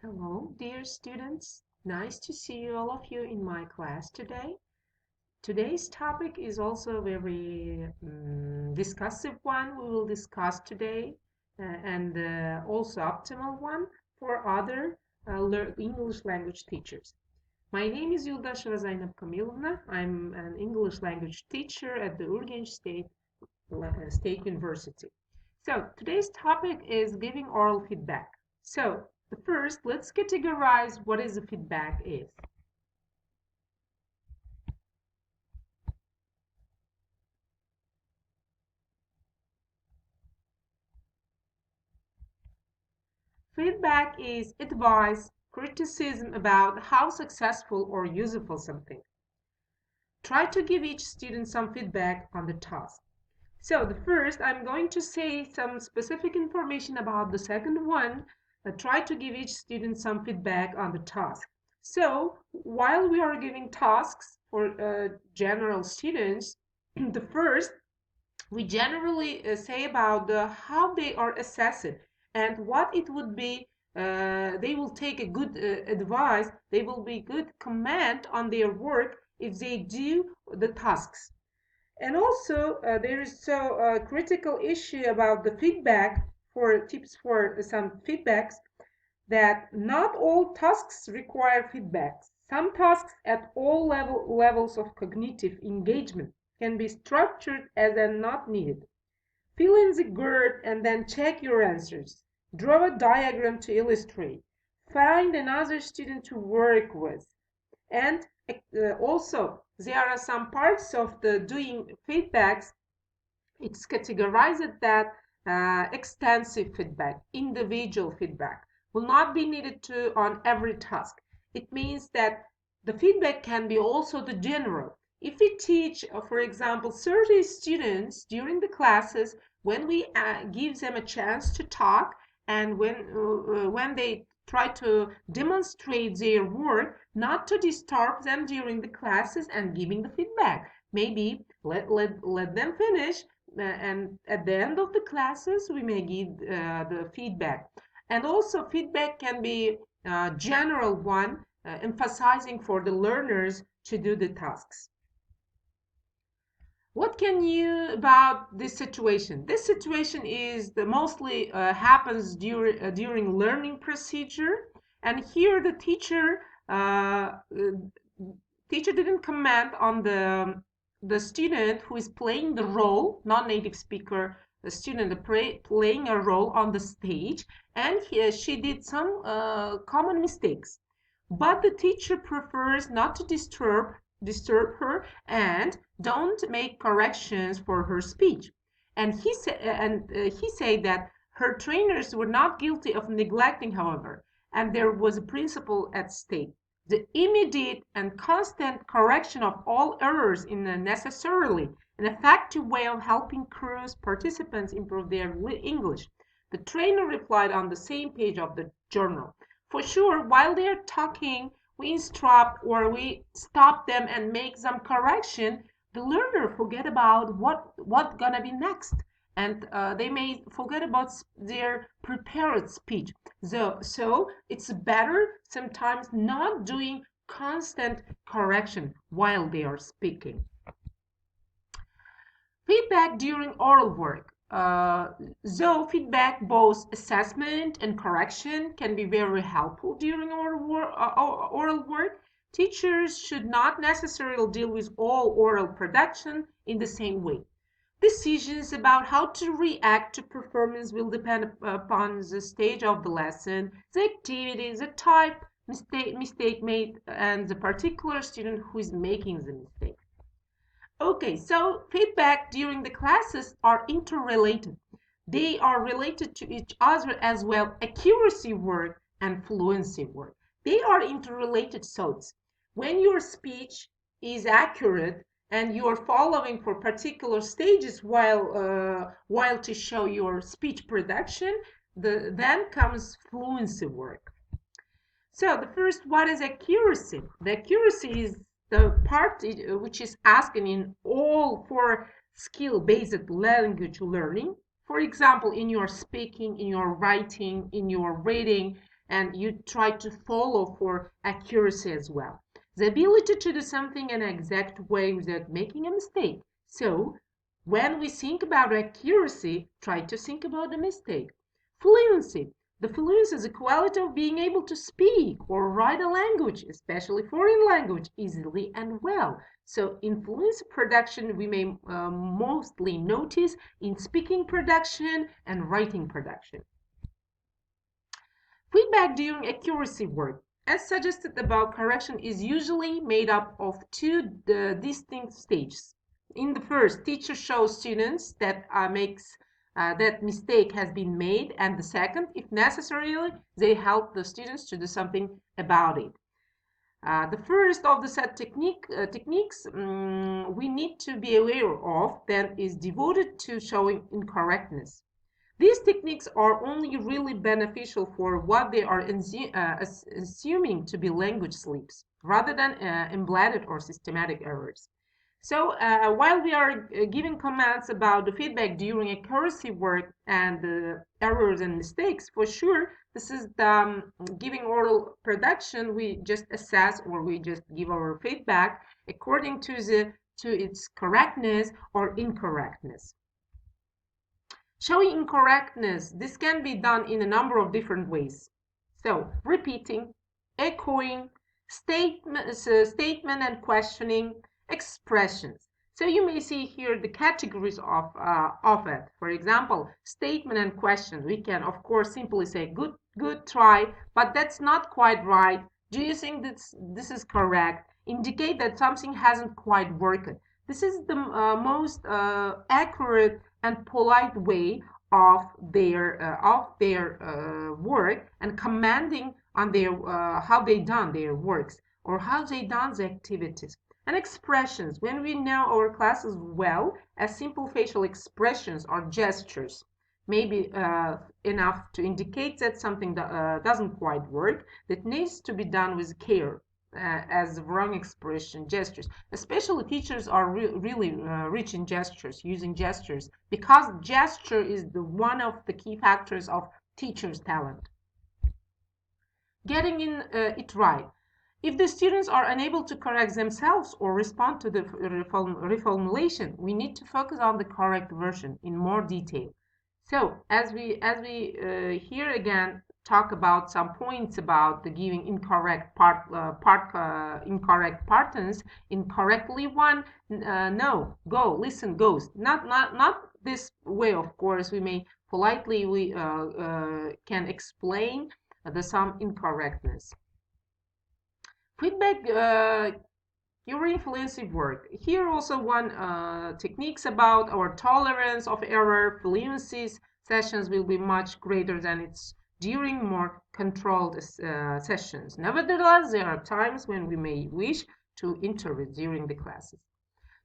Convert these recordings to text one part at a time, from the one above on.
Hello, dear students. Nice to see all of you in my class today. Today's topic is also a very discussive one we will discuss today, and also optimal one for other English language teachers. My name is Yuldasheva Zainab Kamilovna. I'm an English language teacher at the Urgench State University. So today's topic is giving oral feedback. So first, let's categorize what is a feedback is. Feedback is advice, criticism about how successful or useful something. Try to give each student some feedback on the task. So the first, I'm going to say some specific information about the second one. Try to give each student some feedback on the task. So while we are giving tasks for general students, the first, we generally say about how they are assessed and what it would be. They will take a good advice. They will be good comment on their work if they do the tasks. And also, there is so critical issue about the feedback for tips for some feedbacks that not all tasks require feedback. Some tasks at all levels of cognitive engagement can be structured as a not needed. Fill in the GERD and then check your answers. Draw a diagram to illustrate. Find another student to work with. And also, there are some parts of the doing feedbacks. It's categorized that extensive feedback, individual feedback, will not be needed to on every task. It means that the feedback can be also the general. If we teach, for example, 30 students during the classes, when we give them a chance to talk, and when they try to demonstrate their work, not to disturb them during the classes and giving the feedback. Maybe let them finish, and at the end of the classes we may give the feedback. And also feedback can be a general one, emphasizing for the learners to do the tasks. What can you about this situation? This situation is the mostly happens during learning procedure, and here the teacher didn't comment on the student who is playing the role, non-native speaker, the student playing a role on the stage, and she did some common mistakes. But the teacher prefers not to disturb her and don't make corrections for her speech. And he said that her trainers were not guilty of neglecting, however, and there was a principle at stake: the immediate and constant correction of all errors in a necessarily an effective way of helping cruise participants improve their English. The trainer replied on the same page of the journal. For sure, while they're talking, we instruct or we stop them and make some correction. The learner forget about what gonna be next, and they may forget about their prepared speech. So it's better sometimes not doing constant correction while they are speaking. Feedback during oral work. Though feedback, both assessment and correction, can be very helpful during oral work, teachers should not necessarily deal with all oral production in the same way. Decisions about how to react to performance will depend upon the stage of the lesson, the activity, the type mistake made, and the particular student who is making the mistake. Okay, so feedback during the classes are interrelated. They are related to each other as well. Accuracy work and fluency work. They are interrelated thoughts. When your speech is accurate and you are following for particular stages while to show your speech production, then comes fluency work. So the first, what is accuracy? The accuracy is the part which is asking in all for skill-based language learning. For example, in your speaking, in your writing, in your reading, and you try to follow for accuracy as well. The ability to do something in an exact way without making a mistake. So when we think about accuracy, try to think about the mistake. Fluency. The fluency is the quality of being able to speak or write a language, especially foreign language, easily and well. So in fluency production, we may mostly notice in speaking production and writing production. Feedback during accuracy work, as suggested above, correction is usually made up of two distinct stages. In the first, teacher shows students that that mistake has been made, and the second, if necessary, they help the students to do something about it. The first of the set techniques we need to be aware of then is devoted to showing incorrectness. These techniques are only really beneficial for what they are assuming to be language slips, rather than embedded or systematic errors. So while we are giving comments about the feedback during accuracy work and the errors and mistakes, for sure, this is the giving oral production. We just assess or we just give our feedback according to its correctness or incorrectness. Showing incorrectness, this can be done in a number of different ways. So, repeating, echoing, statement and questioning, expressions. So you may see here the categories of it. For example, statement and question. We can, of course, simply say, good try, but that's not quite right. Do you think this is correct? Indicate that something hasn't quite worked. This is the most accurate and polite way of their work and commenting on their how they done their works or how they done the activities. And expressions, when we know our classes well, as simple facial expressions or gestures may be enough to indicate that something doesn't quite work, that needs to be done with care. As the wrong expression, gestures. Especially teachers are really rich in gestures, using gestures, because gesture is one of the key factors of teachers' talent. Getting it right. If the students are unable to correct themselves or respond to the reformulation, we need to focus on the correct version in more detail. So, as we here again talk about some points about the giving incorrect incorrect patterns, incorrectly one, no, go, listen, goes. Not this way, of course. We may politely can explain the some incorrectness. Feedback during fluency work. Here also one techniques about our tolerance of error. Fluency sessions will be much greater than its during more controlled sessions. Nevertheless, there are times when we may wish to interrupt during the classes.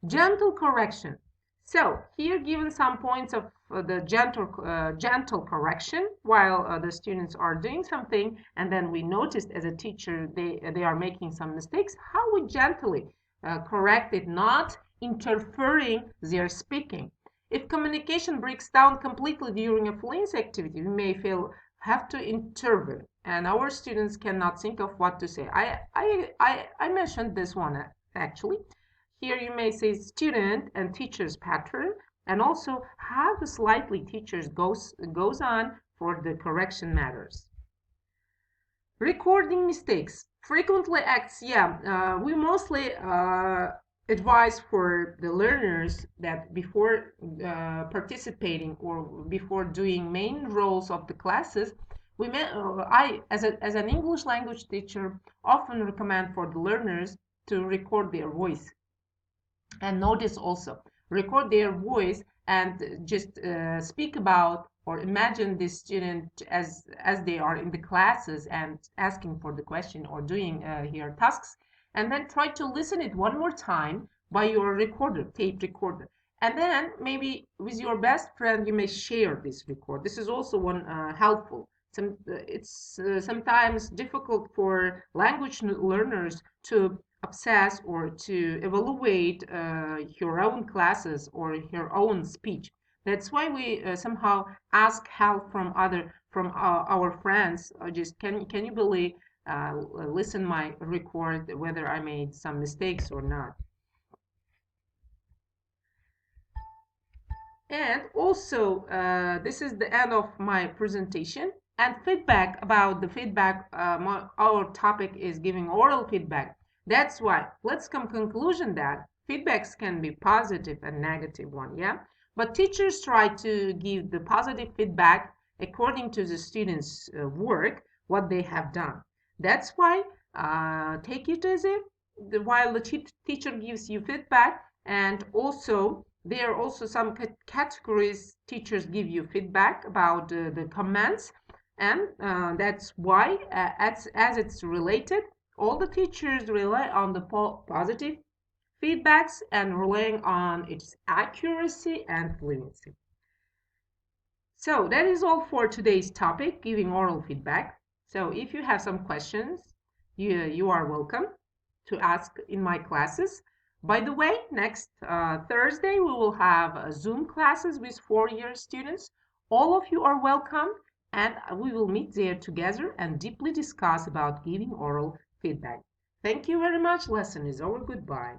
Gentle correction. So here given some points of the gentle correction while the students are doing something, and then we noticed as a teacher they are making some mistakes, how we gently correct it, not interfering their speaking. If communication breaks down completely during a fluency activity, we may have to intervene, and our students cannot think of what to say. I mentioned this one actually. Here you may say student and teacher's pattern, and also how the slightly teachers goes on for the correction matters. Recording mistakes. Frequently acts, we mostly advise for the learners that before participating or before doing main roles of the classes, I, as an English language teacher, often recommend for the learners to record their voice. And notice also, record their voice and just speak about or imagine the student as they are in the classes and asking for the question or doing here tasks, and then try to listen it one more time by your recorder, tape recorder. And then maybe with your best friend you may share this record. This is also one helpful. It's sometimes difficult for language learners to obsess or to evaluate your own classes or your own speech. That's why we somehow ask help from from our friends. Just can you believe? Listen my record whether I made some mistakes or not. And also, this is the end of my presentation. And feedback about the feedback, our topic is giving oral feedback. That's why let's come conclusion that feedbacks can be positive and negative one, yeah? But teachers try to give the positive feedback according to the students' work, what they have done. That's why take it as if while the teacher gives you feedback, and also there are also some categories teachers give you feedback about the comments, and that's why as it's related, all the teachers rely on the positive feedbacks and relying on its accuracy and fluency. So that is all for today's topic, giving oral feedback. So if you have some questions, you are welcome to ask in my classes. By the way, next Thursday we will have Zoom classes with 4-year students. All of you are welcome, and we will meet there together and deeply discuss about giving oral feedback. Thank you very much. Lesson is over. Goodbye.